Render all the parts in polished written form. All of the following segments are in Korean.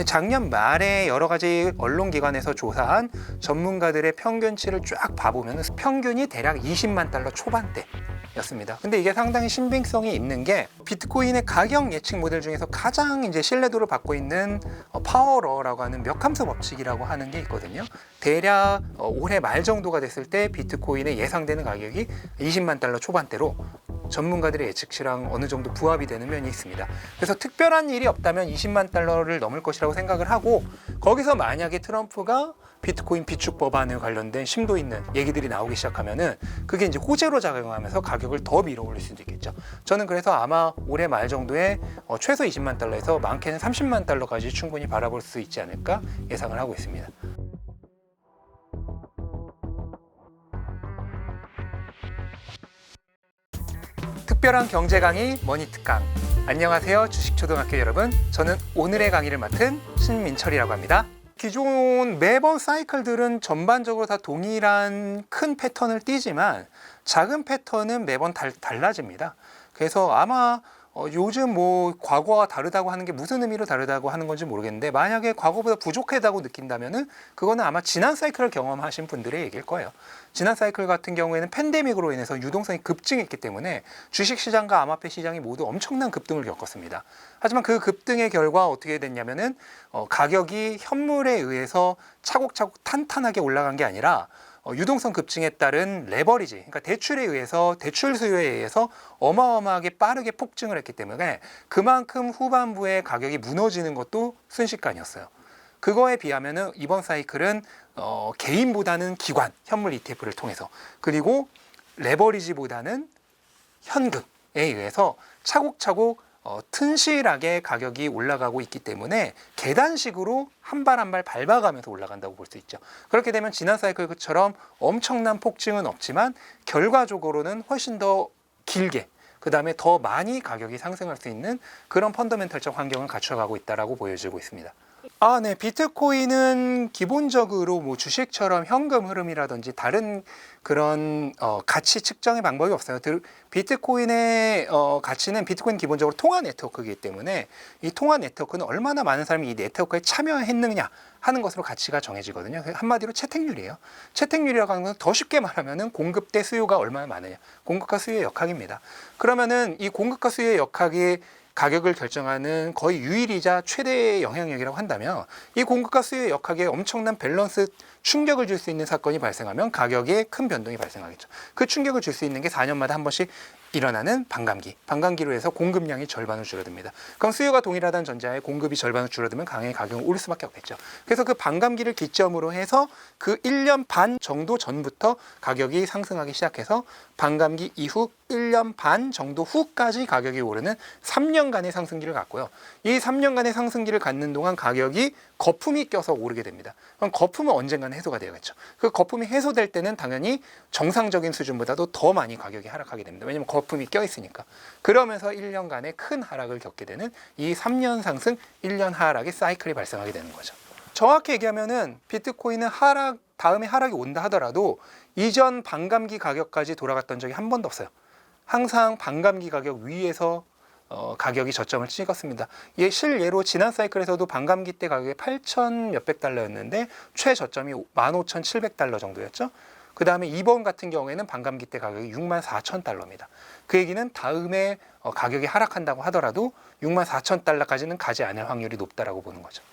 작년 말에 여러 가지 언론기관에서 조사한 전문가들의 평균치를 쫙 봐보면 평균이 대략 20만 달러 초반대였습니다. 근데 이게 상당히 신빙성이 있는 게 비트코인의 가격 예측 모델 중에서 가장 이제 신뢰도를 받고 있는 파워러라고 하는 몇 함수 법칙이라고 하는 게 있거든요. 대략 올해 말 정도가 됐을 때 비트코인의 예상되는 가격이 20만 달러 초반대로 전문가들의 예측치랑 어느 정도 부합이 되는 면이 있습니다. 그래서 특별한 일이 없다면 20만 달러를 넘을 것이라고 생각을 하고, 거기서 만약에 트럼프가 비트코인 비축 법안에 관련된 심도 있는 얘기들이 나오기 시작하면은 그게 이제 호재로 작용하면서 가격을 더 밀어 올릴 수도 있겠죠. 저는 그래서 아마 올해 말 정도에 최소 20만 달러에서 많게는 30만 달러까지 충분히 바라볼 수 있지 않을까 예상을 하고 있습니다. 특별한 경제 강의 머니 특강. 안녕하세요, 주식초등학교 여러분. 저는 오늘의 강의를 맡은 신민철이라고 합니다. 기존 매번 사이클들은 전반적으로 다 동일한 큰 패턴을 띠지만 작은 패턴은 매번 달라집니다. 그래서 아마 요즘 뭐 과거와 다르다고 하는 게 무슨 의미로 다르다고 하는 건지 모르겠는데, 만약에 과거보다 부족하다고 느낀다면은 그거는 아마 지난 사이클을 경험하신 분들의 얘기일 거예요. 지난 사이클 같은 경우에는 팬데믹으로 인해서 유동성이 급증했기 때문에 주식시장과 암호화폐 시장이 모두 엄청난 급등을 겪었습니다. 하지만 그 급등의 결과 어떻게 됐냐면은 가격이 현물에 의해서 차곡차곡 탄탄하게 올라간 게 아니라 유동성 급증에 따른 레버리지, 그러니까 대출에 의해서, 대출 수요에 의해서 어마어마하게 빠르게 폭증을 했기 때문에 그만큼 후반부에 가격이 무너지는 것도 순식간이었어요. 그거에 비하면은 이번 사이클은 개인보다는 기관, 현물 ETF를 통해서, 그리고 레버리지보다는 현금에 의해서 차곡차곡 튼실하게 가격이 올라가고 있기 때문에 계단식으로 한 발 한 발 밟아가면서 올라간다고 볼 수 있죠. 그렇게 되면 지난 사이클처럼 엄청난 폭증은 없지만 결과적으로는 훨씬 더 길게, 그 다음에 더 많이 가격이 상승할 수 있는 그런 펀더멘털적 환경을 갖춰가고 있다라고 보여지고 있습니다. 네. 비트코인은 기본적으로 뭐 주식처럼 현금 흐름이라든지 다른 그런 가치 측정의 방법이 없어요. 비트코인의 가치는, 비트코인 기본적으로 통화 네트워크이기 때문에 이 통화 네트워크는 얼마나 많은 사람이 이 네트워크에 참여했느냐 하는 것으로 가치가 정해지거든요. 한마디로 채택률이에요. 채택률이라고 하는 것은 더 쉽게 말하면은 공급 대 수요가 얼마나 많으냐, 공급과 수요의 역학입니다. 그러면은 이 공급과 수요의 역학이 가격을 결정하는 거의 유일이자 최대의 영향력이라고 한다면, 이 공급과 수요의 역학에 엄청난 밸런스 충격을 줄 수 있는 사건이 발생하면 가격에 큰 변동이 발생하겠죠. 그 충격을 줄 수 있는 게 4년마다 한 번씩 일어나는 반감기로 해서 공급량이 절반으로 줄어듭니다. 그럼 수요가 동일하다는 전제하에 공급이 절반으로 줄어들면 강하게 가격은 오를 수밖에 없겠죠. 그래서 그 반감기를 기점으로 해서 그 1년 반 정도 전부터 가격이 상승하기 시작해서 반감기 이후 1년 반 정도 후까지 가격이 오르는 3년간의 상승기를 갖고요. 이 3년간의 상승기를 갖는 동안 가격이 거품이 껴서 오르게 됩니다. 그럼 거품은 언젠가는 해소가 되겠죠. 그 거품이 해소될 때는 당연히 정상적인 수준보다도 더 많이 가격이 하락하게 됩니다. 왜냐하면 거품이 껴 있으니까. 그러면서 1년간의 큰 하락을 겪게 되는 이 3년 상승, 1년 하락의 사이클이 발생하게 되는 거죠. 정확히 얘기하면은 비트코인은 다음에 하락이 온다 하더라도 이전 반감기 가격까지 돌아갔던 적이 한 번도 없어요. 항상 반감기 가격 위에서 가격이 저점을 찍었습니다. 이 실예로 지난 사이클에서도 반감기 때 가격이 8,000 몇백 달러였는데 최저점이 15,700달러 정도였죠. 그 다음에 이번 같은 경우에는 반감기 때 가격이 64,000달러입니다. 그 얘기는 다음에 가격이 하락한다고 하더라도 64,000달러까지는 가지 않을 확률이 높다라고 보는 거죠.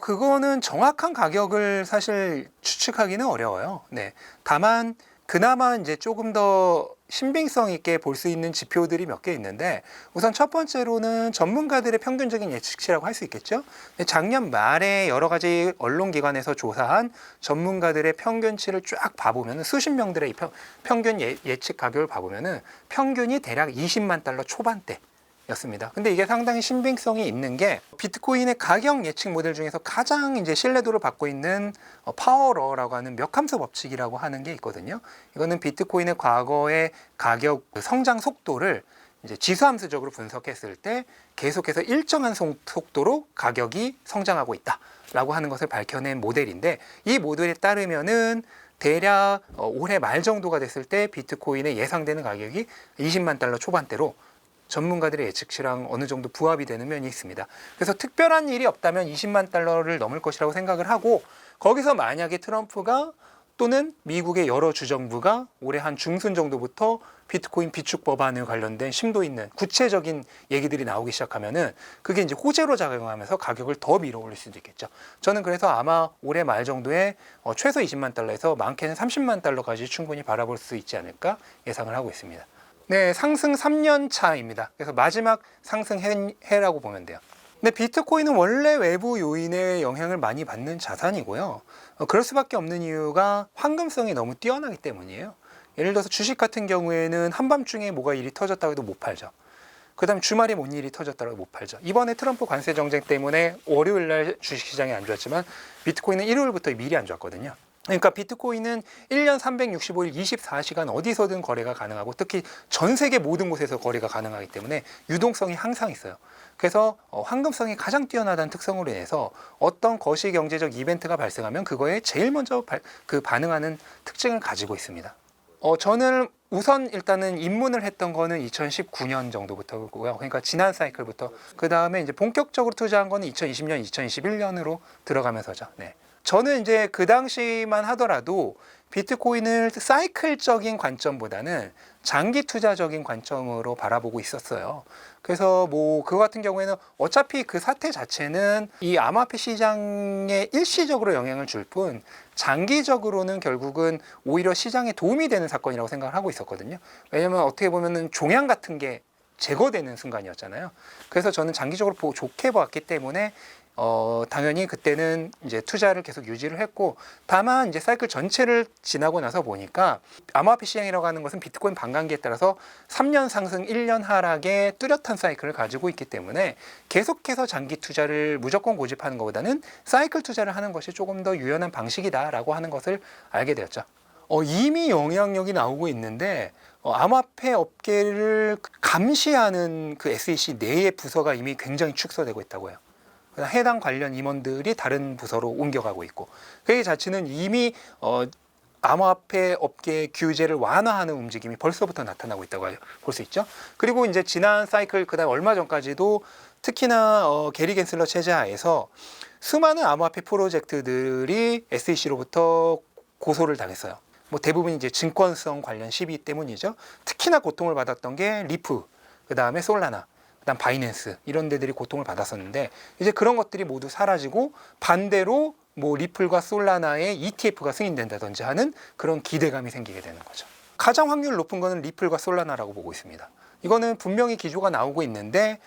그거는 정확한 가격을 사실 추측하기는 어려워요. 네. 다만 그나마 이제 조금 더 신빙성 있게 볼 수 있는 지표들이 몇 개 있는데, 우선 첫 번째로는 전문가들의 평균적인 예측치라고 할 수 있겠죠. 작년 말에 여러 가지 언론기관에서 조사한 전문가들의 평균치를 쫙 봐보면, 수십 명들의 평균 예측 가격을 봐보면 평균이 대략 20만 달러 초반대 였습니다. 근데 이게 상당히 신빙성이 있는 게 비트코인의 가격 예측 모델 중에서 가장 이제 신뢰도를 받고 있는 파워러라고 하는 몇 함수 법칙이라고 하는 게 있거든요. 이거는 비트코인의 과거의 가격 성장 속도를 이제 지수함수적으로 분석했을 때 계속해서 일정한 속도로 가격이 성장하고 있다라고 하는 것을 밝혀낸 모델인데, 이 모델에 따르면은 대략 올해 말 정도가 됐을 때 비트코인의 예상되는 가격이 20만 달러 초반대로 전문가들의 예측치랑 어느 정도 부합이 되는 면이 있습니다. 그래서 특별한 일이 없다면 20만 달러를 넘을 것이라고 생각을 하고, 거기서 만약에 트럼프가 또는 미국의 여러 주정부가 올해 한 중순 정도부터 비트코인 비축 법안에 관련된 심도 있는 구체적인 얘기들이 나오기 시작하면은 그게 이제 호재로 작용하면서 가격을 더 밀어 올릴 수도 있겠죠. 저는 그래서 아마 올해 말 정도에 최소 20만 달러에서 많게는 30만 달러까지 충분히 바라볼 수 있지 않을까 예상을 하고 있습니다. 네, 상승 3년 차입니다. 그래서 마지막 상승해라고 보면 돼요. 근데 비트코인은 원래 외부 요인의 영향을 많이 받는 자산이고요. 그럴 수밖에 없는 이유가 황금성이 너무 뛰어나기 때문이에요. 예를 들어서 주식 같은 경우에는 한밤중에 뭐가 일이 터졌다고 해도 못 팔죠. 그 다음 주말에 뭔 일이 터졌다고 해도 못 팔죠. 이번에 트럼프 관세 정책 때문에 월요일날 주식시장이 안 좋았지만 비트코인은 일요일부터 미리 안 좋았거든요. 그러니까 비트코인은 1년 365일 24시간 어디서든 거래가 가능하고, 특히 전 세계 모든 곳에서 거래가 가능하기 때문에 유동성이 항상 있어요. 그래서 황금성이 가장 뛰어나다는 특성으로 인해서 어떤 거시 경제적 이벤트가 발생하면 그거에 제일 먼저 반응하는 특징을 가지고 있습니다. 저는 우선 일단은 입문을 했던 거는 2019년 정도부터고요. 그러니까 지난 사이클부터. 그 다음에 이제 본격적으로 투자한 거는 2020년, 2021년으로 들어가면서죠. 네. 저는 이제 그 당시만 하더라도 비트코인을 사이클적인 관점보다는 장기 투자적인 관점으로 바라보고 있었어요. 그래서 뭐 그거 같은 경우에는 어차피 그 사태 자체는 이 암호화폐 시장에 일시적으로 영향을 줄 뿐 장기적으로는 결국은 오히려 시장에 도움이 되는 사건이라고 생각을 하고 있었거든요. 왜냐면 어떻게 보면은 종양 같은 게 제거되는 순간이었잖아요. 그래서 저는 장기적으로 좋게 봤기 때문에 당연히 그때는 이제 투자를 계속 유지를 했고, 다만 이제 사이클 전체를 지나고 나서 보니까 암호화폐 시장이라고 하는 것은 비트코인 반감기에 따라서 3년 상승 1년 하락의 뚜렷한 사이클을 가지고 있기 때문에 계속해서 장기 투자를 무조건 고집하는 것보다는 사이클 투자를 하는 것이 조금 더 유연한 방식이다라고 하는 것을 알게 되었죠. 이미 영향력이 나오고 있는데 암호화폐 업계를 감시하는 그 SEC 내의 부서가 이미 굉장히 축소되고 있다고 해요. 해당 관련 임원들이 다른 부서로 옮겨가고 있고, 그 자체는 이미 암호화폐 업계 규제를 완화하는 움직임이 벌써부터 나타나고 있다고 볼 수 있죠. 그리고 이제 지난 사이클 그다음 얼마 전까지도 특히나 게리 겐슬러 체제하에서 수많은 암호화폐 프로젝트들이 SEC로부터 고소를 당했어요. 뭐 대부분 이제 증권성 관련 시비 때문이죠. 특히나 고통을 받았던 게 리프, 그 다음에 솔라나, 그다음 바이낸스, 이런 데들이 고통을 받았었는데 이제 그런 것들이 모두 사라지고 반대로 뭐 리플과 솔라나의 ETF가 승인된다든지 하는 그런 기대감이 생기게 되는 거죠. 가장 확률 높은 거는 리플과 솔라나라고 보고 있습니다. 이거는 분명히 기조가 나오고 있는데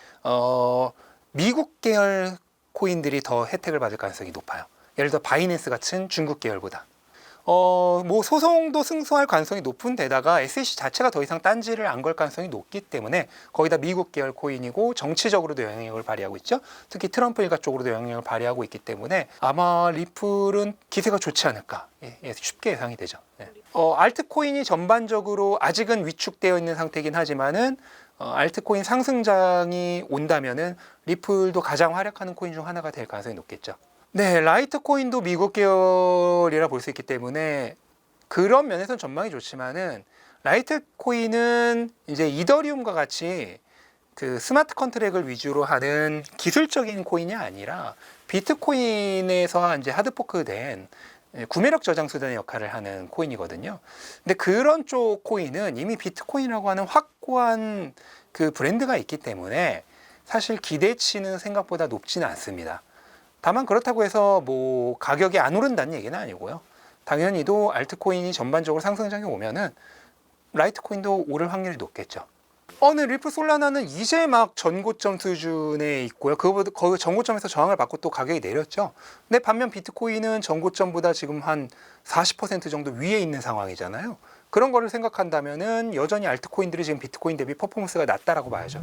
미국 계열 코인들이 더 혜택을 받을 가능성이 높아요. 예를 들어 바이낸스 같은 중국 계열보다. 뭐 소송도 승소할 가능성이 높은 데다가 SEC 자체가 더 이상 딴지를 안 걸 가능성이 높기 때문에 거기다 미국 계열 코인이고 정치적으로도 영향력을 발휘하고 있죠. 특히 트럼프 일가 쪽으로도 영향력을 발휘하고 있기 때문에 아마 리플은 기세가 좋지 않을까 쉽게 예상이 되죠. 네. 알트코인이 전반적으로 아직은 위축되어 있는 상태이긴 하지만은 알트코인 상승장이 온다면은 리플도 가장 활약하는 코인 중 하나가 될 가능성이 높겠죠. 네, 라이트코인도 미국 계열이라 볼 수 있기 때문에 그런 면에서는 전망이 좋지만은 라이트코인은 이제 이더리움과 같이 그 스마트 컨트랙을 위주로 하는 기술적인 코인이 아니라 비트코인에서 이제 하드포크된 구매력 저장 수단의 역할을 하는 코인이거든요. 근데 그런 쪽 코인은 이미 비트코인이라고 하는 확고한 그 브랜드가 있기 때문에 사실 기대치는 생각보다 높지는 않습니다. 다만 그렇다고 해서 뭐 가격이 안 오른다는 얘기는 아니고요. 당연히도 알트코인이 전반적으로 상승장에 오면은 라이트코인도 오를 확률이 높겠죠. 네, 리플 솔라나는 이제 막 전고점 수준에 있고요. 그 전고점에서 저항을 받고 또 가격이 내렸죠. 근데 반면 비트코인은 전고점보다 지금 한 40% 정도 위에 있는 상황이잖아요. 그런 거를 생각한다면은 여전히 알트코인들이 지금 비트코인 대비 퍼포먼스가 낮다라고 봐야죠.